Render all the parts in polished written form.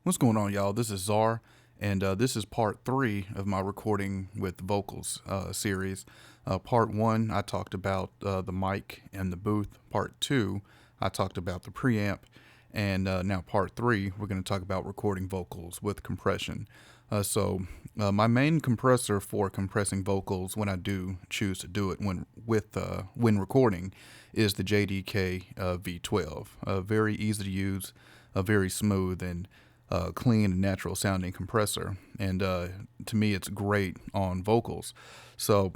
What's going on, y'all? This is Czar, and this is part 3 of my recording with vocals series. Part 1, I talked about the mic and the booth. Part 2, I talked about the preamp. And now part 3, we're going to talk about recording vocals with compression. My main compressor for compressing vocals, when I do choose to do it when recording, is the JDK V12. Very easy to use, very smooth, and clean and natural sounding compressor. And to me, it's great on vocals. So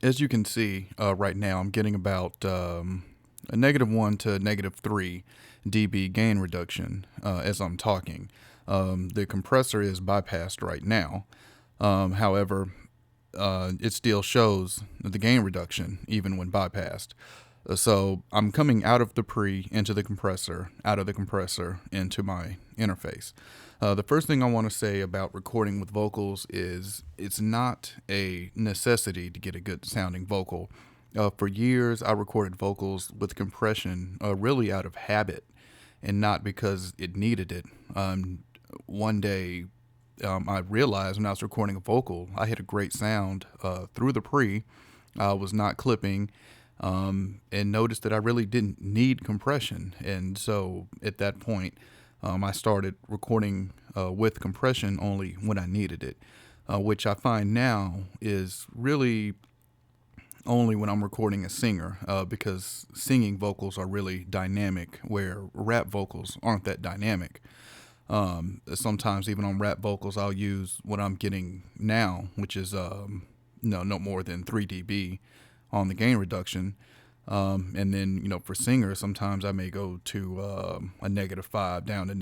as you can see right now, I'm getting about a -1 to -3 dB gain reduction as I'm talking. The compressor is bypassed right now. However, it still shows the gain reduction even when bypassed. So I'm coming out of the pre into the compressor, out of the compressor into my interface. The first thing I want to say about recording with vocals is it's not a necessity to get a good sounding vocal. For years, I recorded vocals with compression really out of habit and not because it needed it. One day, I realized when I was recording a vocal, I had a great sound through the pre. I was not clipping. And noticed that I really didn't need compression. And so at that point, I started recording with compression only when I needed it, which I find now is really only when I'm recording a singer, because singing vocals are really dynamic, where rap vocals aren't that dynamic. Sometimes even on rap vocals, I'll use what I'm getting now, which is no more than 3 dB on the gain reduction. And then, for singers, sometimes I may go to a -5 down to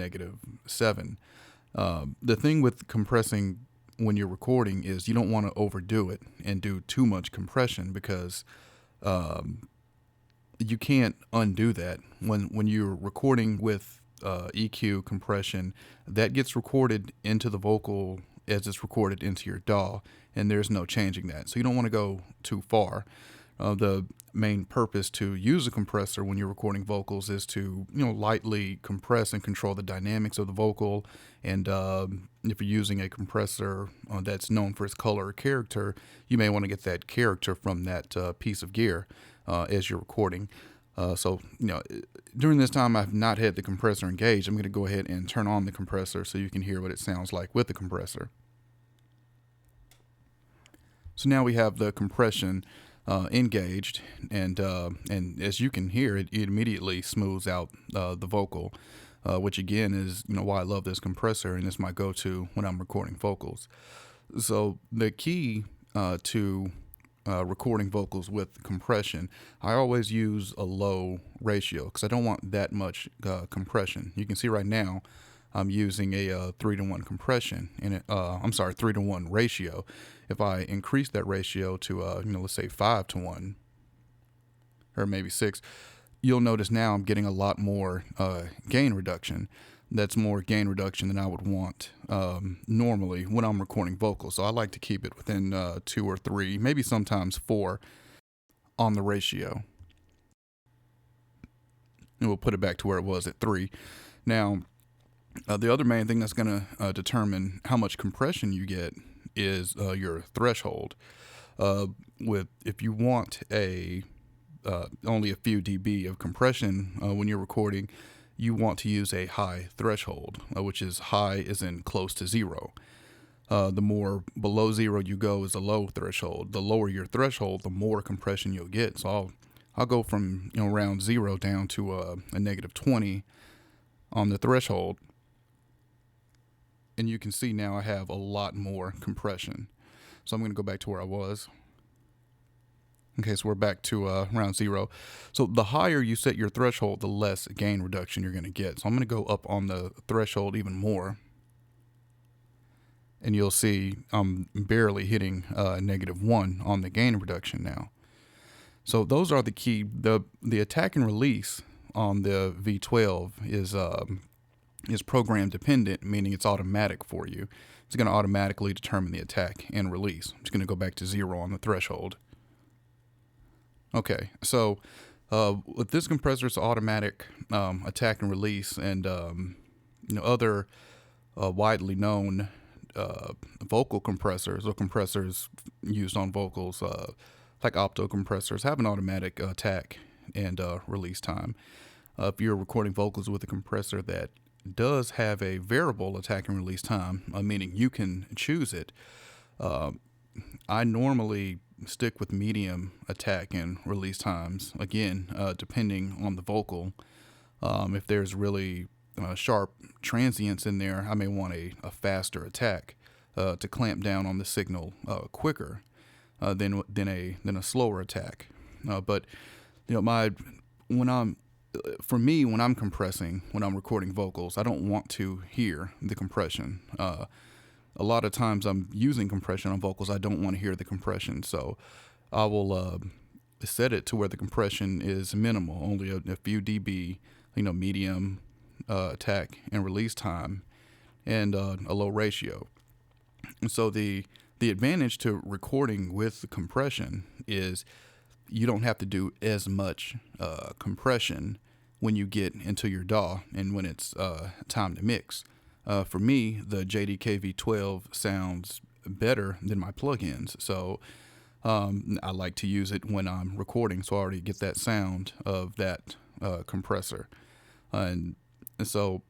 -7. The thing with compressing when you're recording is you don't want to overdo it and do too much compression because you can't undo that. When you're recording with EQ compression, that gets recorded into the vocal as it's recorded into your DAW, and there's no changing that. So you don't want to go too far. The main purpose to use a compressor when you're recording vocals is to, lightly compress and control the dynamics of the vocal. And if you're using a compressor that's known for its color or character, you may want to get that character from that piece of gear as you're recording. During this time, I've not had the compressor engaged. I'm going to go ahead and turn on the compressor so you can hear what it sounds like with the compressor. So now we have the compression engaged, and as you can hear, it immediately smooths out the vocal, which again is why I love this compressor, and it's my go-to when I'm recording vocals. So the key to recording vocals with compression, I always use a low ratio because I don't want that much compression. You can see right now I'm using a 3-to-1 compression, and 3-to-1 ratio. If I increase that ratio to let's say 5-to-1 or maybe 6, you'll notice now I'm getting a lot more gain reduction. That's more gain reduction than I would want normally when I'm recording vocals. So I like to keep it within 2 or 3, maybe sometimes 4 on the ratio. And we'll put it back to where it was at 3. Now, the other main thing that's going to determine how much compression you get is your threshold. If you want only a few dB of compression when you're recording, you want to use a high threshold, which is high as in close to 0. The more below 0 you go is a low threshold. The lower your threshold, the more compression you'll get. So I'll go from around 0 down to a -20 on the threshold. And you can see now I have a lot more compression. So I'm going to go back to where I was. Okay, so we're back to around 0. So the higher you set your threshold, the less gain reduction you're going to get. So I'm going to go up on the threshold even more. And you'll see I'm barely hitting -1 on the gain reduction now. So those are the key. The attack and release on the V12 is program dependent, meaning it's automatic for you. It's going to automatically determine the attack and release. I'm just going to go back to 0 on the threshold. Okay, so with this compressor, it's automatic attack and release, and other widely known vocal compressors or compressors used on vocals, like opto compressors, have an automatic attack and release time. If you're recording vocals with a compressor that does have a variable attack and release time, meaning you can choose it, I normally stick with medium attack and release times. Again, depending on the vocal. If there's really sharp transients in there, I may want a faster attack to clamp down on the signal quicker than a slower attack. But my when I'm for me, when I'm compressing, when I'm recording vocals, I don't want to hear the compression. A lot of times I'm using compression on vocals. I don't want to hear the compression. So I will set it to where the compression is minimal, only a few dB, medium attack and release time, and a low ratio. And so the advantage to recording with the compression is you don't have to do as much compression when you get into your DAW and when it's time to mix. For me, the JDK-V12 sounds better than my plugins, so I like to use it when I'm recording, so I already get that sound of that compressor. And so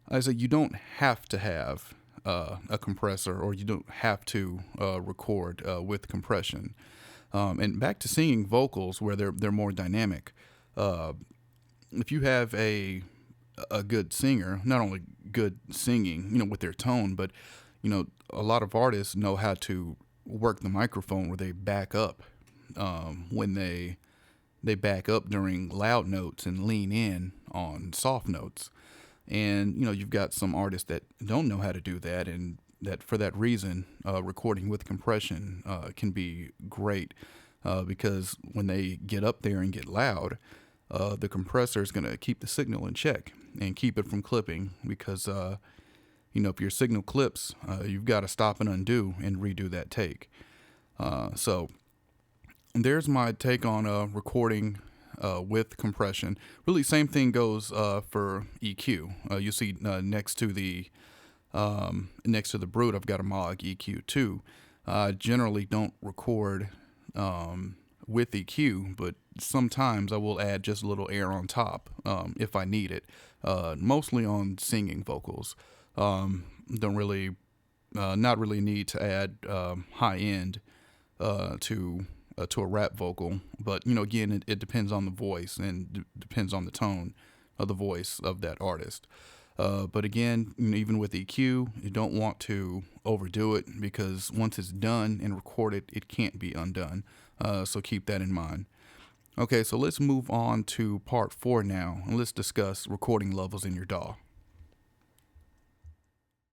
I say you don't have to have a compressor, or you don't have to record with compression. And back to singing vocals, where they're more dynamic. If you have a good singer, not only good singing, with their tone, but a lot of artists know how to work the microphone where they back up when they back up during loud notes and lean in on soft notes. And you've got some artists that don't know how to do that, and that for that reason, recording with compression can be great because when they get up there and get loud, the compressor is going to keep the signal in check and keep it from clipping, because if your signal clips, you've got to stop and undo and redo that take. So there's my take on recording with compression. Really, same thing goes for EQ. You see next to the Brute, I've got a Moog EQ too. I generally don't record with EQ, but sometimes I will add just a little air on top if I need it. Mostly on singing vocals. Don't really, not really need to add high end to a rap vocal, but again, it depends on the voice and depends on the tone of the voice of that artist. But again, even with EQ, you don't want to overdo it, because once it's done and recorded, it can't be undone. So keep that in mind. Okay, so let's move on to part 4 now, and let's discuss recording levels in your DAW.